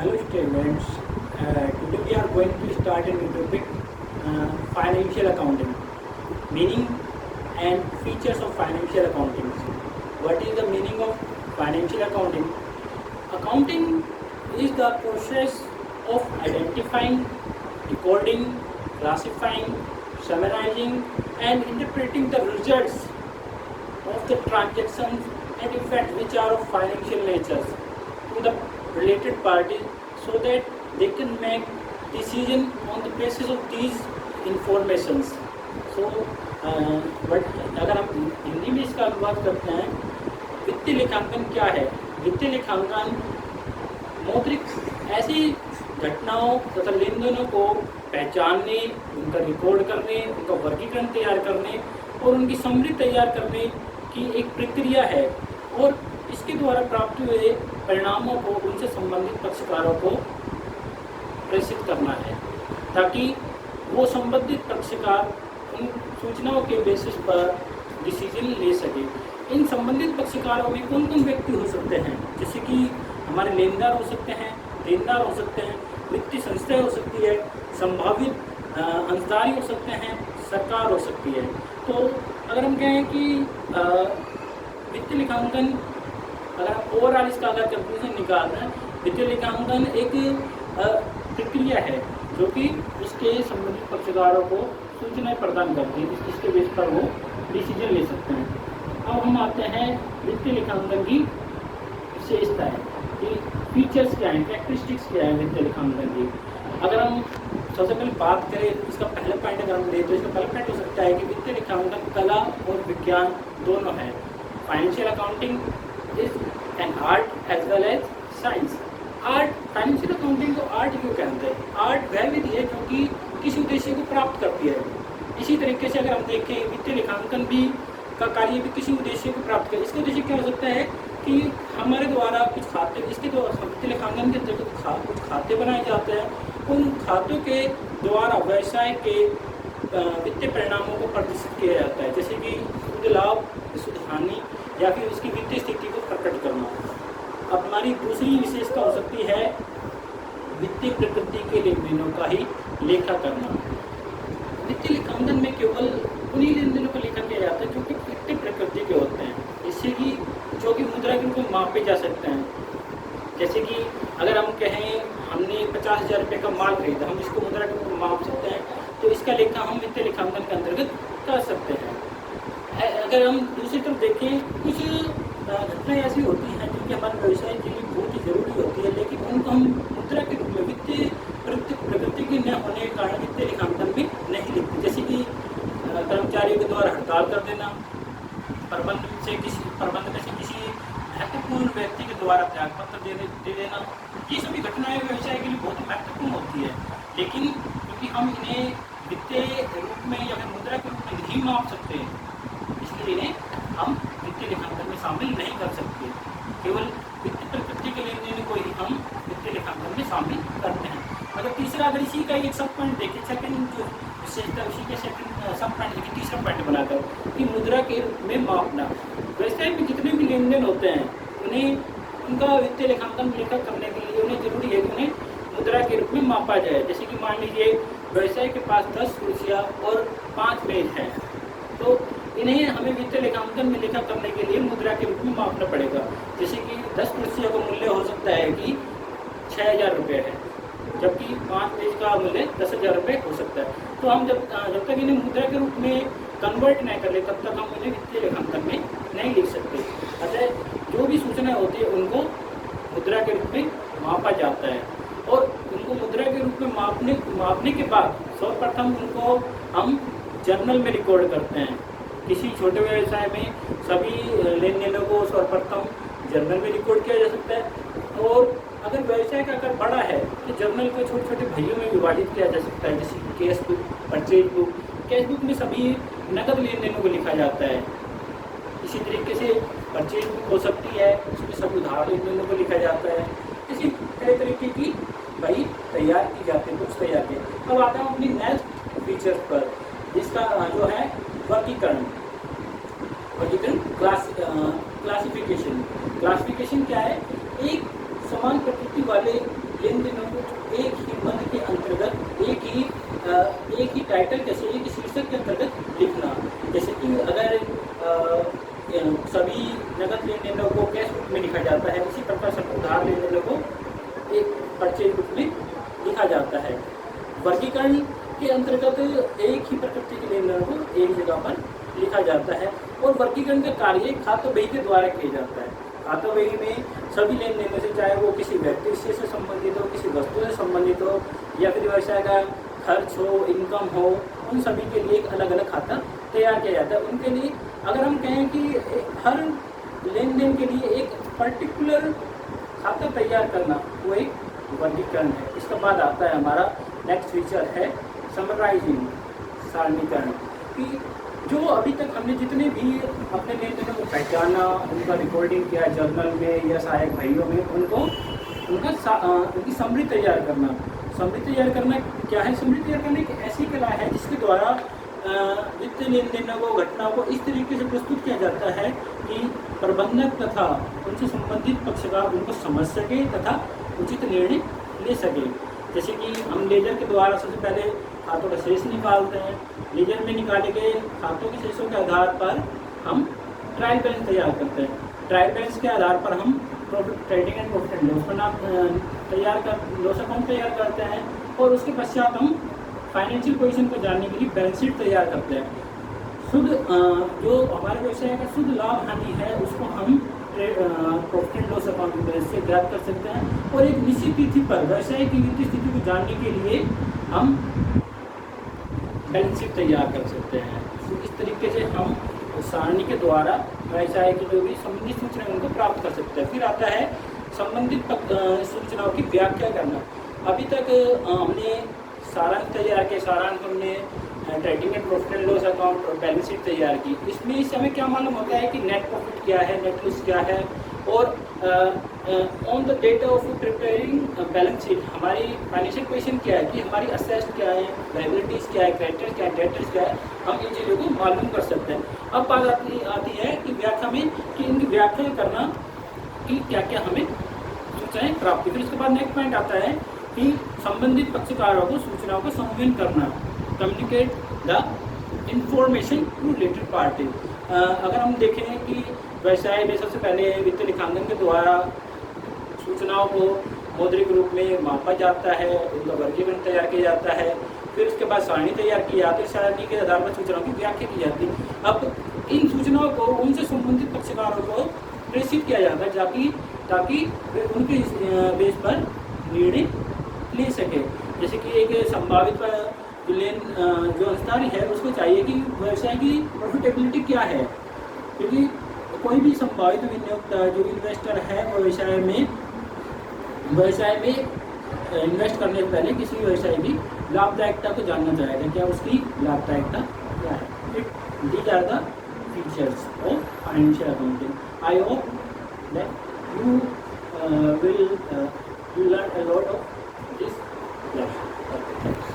Hello students, today we are going to start a new topic, financial accounting, meaning and features of financial accounting. What is the meaning of financial accounting? Accounting is the process of identifying, recording, classifying, summarizing and interpreting the results of the transactions and effects which are of financial nature to the related parties so that they can make decision on the basis of these informations. So but अगर हम हिंदी में इसका अनुवाद करते हैं, वित्तीय लेखांकन क्या है? वित्तीय लेखांकन मौद्रिक ऐसी घटनाओं तथा लेन देनों को पहचानने, उनका रिकॉर्ड करने, उनका वर्गीकरण तैयार करने और उनकी समरी तैयार करने की एक प्रक्रिया है और इसके द्वारा प्राप्त हुए परिणामों को उनसे संबंधित पक्षकारों को प्रेषित करना है ताकि वो संबंधित पक्षकार उन सूचनाओं के बेसिस पर डिसीजन ले सके। इन संबंधित पक्षकारों में कौन कौन व्यक्ति हो सकते हैं? जैसे कि हमारे लेनदार हो सकते हैं, देनदार हो सकते हैं, वित्तीय संस्थाएं हो सकती है, संभावित अंशधारी हो सकते हैं, सरकार हो सकती है। तो अगर हम कहें कि वित्तीय लेखांकन, अगर हम ओवरऑल इसका अगर कंक्लूजन निकाल रहे हैं, वित्तीय लेखांकन एक प्रक्रिया है जो कि उसके संबंधित पक्षकारों को सूचनाएं प्रदान करती है जिसके बेस पर वो डिसीजन ले सकते हैं। अब हम आते हैं वित्तीय लेखांकन की विशेषताएं कि फीचर्स क्या हैं, कैरेक्टरिस्टिक्स क्या है वित्तीय लेखांकन की। अगर हम सबसे पहले बात करें, इसका पहला पॉइंट अगर हम लें तो इसका पहला पॉइंट हो सकता है कि वित्तीय लेखांकन कला और विज्ञान दोनों है। Financial accounting is an art as well as science. Art, financial accounting को आर्ट क्यों कहते हैं? आर्ट वह विधि है जो कि किसी उद्देश्य को प्राप्त करती है। इसी तरीके से अगर हम देखें, वित्तीय लेखांकन भी का कार्य भी किसी उद्देश्य को प्राप्त करे। इसका उद्देश्य क्या हो सकता है कि हमारे द्वारा कुछ खाते, इसके द्वारा वित्तीय लेखांकन के अंतर्गत कुछ खाते बनाए जाते हैं। उन खातों के द्वारा व्यवसाय के वित्तीय परिणामों को प्रदर्शित किया जाता है, जैसे कि शुद्ध लाभ, शुद्ध हानि या फिर उसकी वित्तीय स्थिति को प्रकट करना। अब हमारी दूसरी विशेषता हो सकती है वित्तीय प्रकृति के लेन देनों का ही लेखा करना। वित्तीय लेखांकन में केवल उन्हीं लेन देनों का लेखा किया जाता है जो कि वित्तीय प्रकृति के होते हैं, इससे कि जो कि मुद्रा के रूप में मापे जा सकते हैं। जैसे कि अगर हम कहें हमने 50,000 रुपये का माल खरीदा, हम इसको मुद्रा के रूप में माप सकते हैं, तो इसका लेखा हम वित्तीय लेखांकन के अंतर्गत कर सकते हैं। अगर हम दूसरी तरफ देखें, कुछ घटनाएं ऐसी होती हैं जो कि हमारे व्यवसाय के लिए बहुत ही जरूरी होती है, लेकिन उनको हम मुद्रा के रूप में वित्तीय प्रकृति के न होने के कारण वित्तीय लेखांकन में नहीं लिखते। जैसे कि कर्मचारियों के द्वारा हड़ताल कर देना, प्रबंध में से किसी महत्वपूर्ण व्यक्ति के द्वारा त्यागपत्र दे देना, ये सभी घटनाएं व्यवसाय के लिए बहुत महत्वपूर्ण होती है। लेकिन क्योंकि हम इन्हें वित्तीय रूप में या फिर मुद्रा के रूप में नहीं माप सकते, इसलिए इन्हें हम वित्तीय लेखांकन में शामिल नहीं कर सकते। केवल वित्तीय प्रकृति के लेन देन को ही हम वित्तीय लेखांकन में शामिल करते हैं। अगर तीसरा, अगर इसी का एक सब पॉइंट देखें, सेकंड जो विशेषता, उसी के सेकंड सब पॉइंट देखिए, तीसरा पॉइंट बनाकर कि मुद्रा के रूप में मापना। व्यवसाय में जितने भी लेन देन होते हैं उन्हें उनका वित्तीय लेखांकन में लेखा करने के लिए उन्हें जरूरी है कि उन्हें मुद्रा के रूप में मापा जाए। जैसे कि मान लीजिए व्यवसाय के पास 10 कुर्सियाँ और 5 मेज हैं, तो इन्हें हमें वित्तीय लेखांकन में लेखा करने के लिए मुद्रा के रूप में मापना पड़ेगा। जैसे कि 10 कुर्सियों का मूल्य हो सकता है कि 6,000 रुपये है, जबकि 5 मेज का मूल्य 10,000 रुपये हो सकता है। तो हम जब तक इन्हें मुद्रा के रूप में कन्वर्ट नहीं कर ले, तब तक हम इन्हें वित्तीय लेखांकन में नहीं लिख सकते। अतः जो भी सूचनाएं होती है उनको मुद्रा के रूप में मापा जाता है और उनको मुद्रा के रूप में मापने के बाद सर्वप्रथम उनको हम जर्नल में रिकॉर्ड करते हैं। किसी छोटे व्यवसाय में सभी लेन देनों को सर्वप्रथम जर्नल में रिकॉर्ड किया जा सकता है, और अगर व्यवसाय का आकार बड़ा है तो जर्नल को छोटे छोटे भाइयों में विभाजित किया जा सकता है, जैसे case book, purchase book. Case book में सभी नकद लेन देनों को लिखा जाता है। इसी तरीके से परचेज बुक हो सकती है, उसमें सभी उधार लेन देनों को लिखा जाता है। इसी तरह तरीके की भाई तैयार की जाती है, बुक्स तैयार की। अब आता हूँ अपनी नेक्स्ट फीचर्स पर, जिसका जो है वर्गीकरण क्लासिफिकेशन। क्लासिफिकेशन क्या है? एक समान प्रकृति वाले लेन एक ही टाइटल कैसे, एक ही शीर्षक के अंतर्गत लिखना। जैसे कि अगर सभी नकद लेन देनों को कैश बुक में लिखा जाता है, उसी प्रकार से उधार लेन देनों को एक परचेज बुक में लिखा जाता है। वर्गीकरण के अंतर्गत एक ही प्रकृति के लेन देनों को एक जगह पर लिखा जाता है और वर्गीकरण का कार्य खाता बही के द्वारा किया जाता है। खाता बही में सभी लेन देनों से, चाहे वो किसी व्यक्ति से संबंधित हो, किसी वस्तु से संबंधित हो या फिर व्यवसाय का खर्च हो, इनकम हो, उन सभी के लिए एक अलग अलग खाता तैयार किया जाता है। उनके लिए अगर हम कहें कि हर लेन देन के लिए एक पर्टिकुलर खाता तैयार करना, वो एक वर्गीकरण है। इसके बाद आता है हमारा नेक्स्ट फीचर है समराइजिंग, सारणीकरण। कि जो अभी तक हमने जितने भी अपने लेन देनों को पहचाना, उनका रिकॉर्डिंग किया जर्नल में या सहायक भाइयों में, उनकी समरी तैयार करना। समरी तैयार करना क्या है? समरी तैयार करना एक ऐसी कला है जिसके द्वारा वित्तीय लेन देनों को, घटनाओं को इस तरीके से प्रस्तुत किया जाता है कि प्रबंधक तथा उनसे संबंधित पक्षकार उनको समझ सके तथा उचित निर्णय ले सके। जैसे कि हम लेजर के द्वारा सबसे पहले खातों का शेष निकालते हैं। लेजर में निकाले गए खातों के शेषों के आधार पर हम ट्रायल बैलेंस तैयार करते हैं। ट्रायल बैलेंस के आधार पर हम trading and profit and loss loss account तैयार करते हैं और उसके पश्चात हम फाइनेंशियल पोजीशन को जानने के लिए बैलेंस शीट तैयार करते हैं। शुद्ध जो हमारे व्यवसाय का शुद्ध लाभ हानि है उसको हम profit and loss account balance से ज्ञात कर सकते हैं और एक निश्चित तिथि पर व्यवसाय की वित्तीय स्थिति को जानने के लिए हम बैलेंस शीट तैयार कर सकते हैं। तो इस तरीके से हम सारणी के द्वारा व्यवसाय की जो भी संबंधित सूचनाएं उनको प्राप्त कर सकते हैं। फिर आता है संबंधित सूचनाओं की व्याख्या करना। अभी तक हमने सारांश तैयार किया, सारांश हमने trading and profit and loss account और बैलेंस शीट तैयार की। इसमें इस समय क्या मालूम होता है कि नेट प्रॉफिट क्या है, नेट लॉस क्या है और on the date of preparing balance sheet हमारी फाइनेंशियल पोजीशन क्या है, कि हमारी असेट्स क्या है, लायबिलिटीज़ क्या है, क्रेडिटर्स क्या है, डेटर्स क्या है, हम इन चीज़ों को मालूम कर सकते हैं। अब बात आती है कि व्याख्या में, कि इनकी व्याख्या करना कि क्या क्या हमें सूचनाएं प्राप्त। फिर उसके बाद नेक्स्ट पॉइंट आता है कि संबंधित पक्षकारों को सूचनाओं का संवहन करना, communicate the information to related party. अगर हम देखें कि व्यवसाय में सबसे पहले वित्तीय लेखांकन के द्वारा सूचनाओं को मौद्रिक रूप में मापा जाता है, उनका वर्गीकरण तैयार किया जाता है, फिर उसके बाद सारणी तैयार की जाती है, सारणी के आधार पर सूचनाओं की व्याख्या की जाती है। अब इन सूचनाओं को उनसे संबंधित पक्षकारों को प्रेषित किया जाता है ताकि वे उनके बेस पर निर्णय ले सके। जैसे कि एक संभावित जो अंशधारी है उसको चाहिए कि व्यवसाय की प्रॉफिटेबिलिटी क्या है, क्योंकि कोई भी संभावित विनियोक्ता जो इन्वेस्टर है वो व्यवसाय में इन्वेस्ट करने से पहले किसी व्यवसाय की लाभदायकता को जानना चाहेगा, क्या उसकी लाभदायकता क्या है। These are the features of financial accounting. I hope that you will learn a lot of this lesson.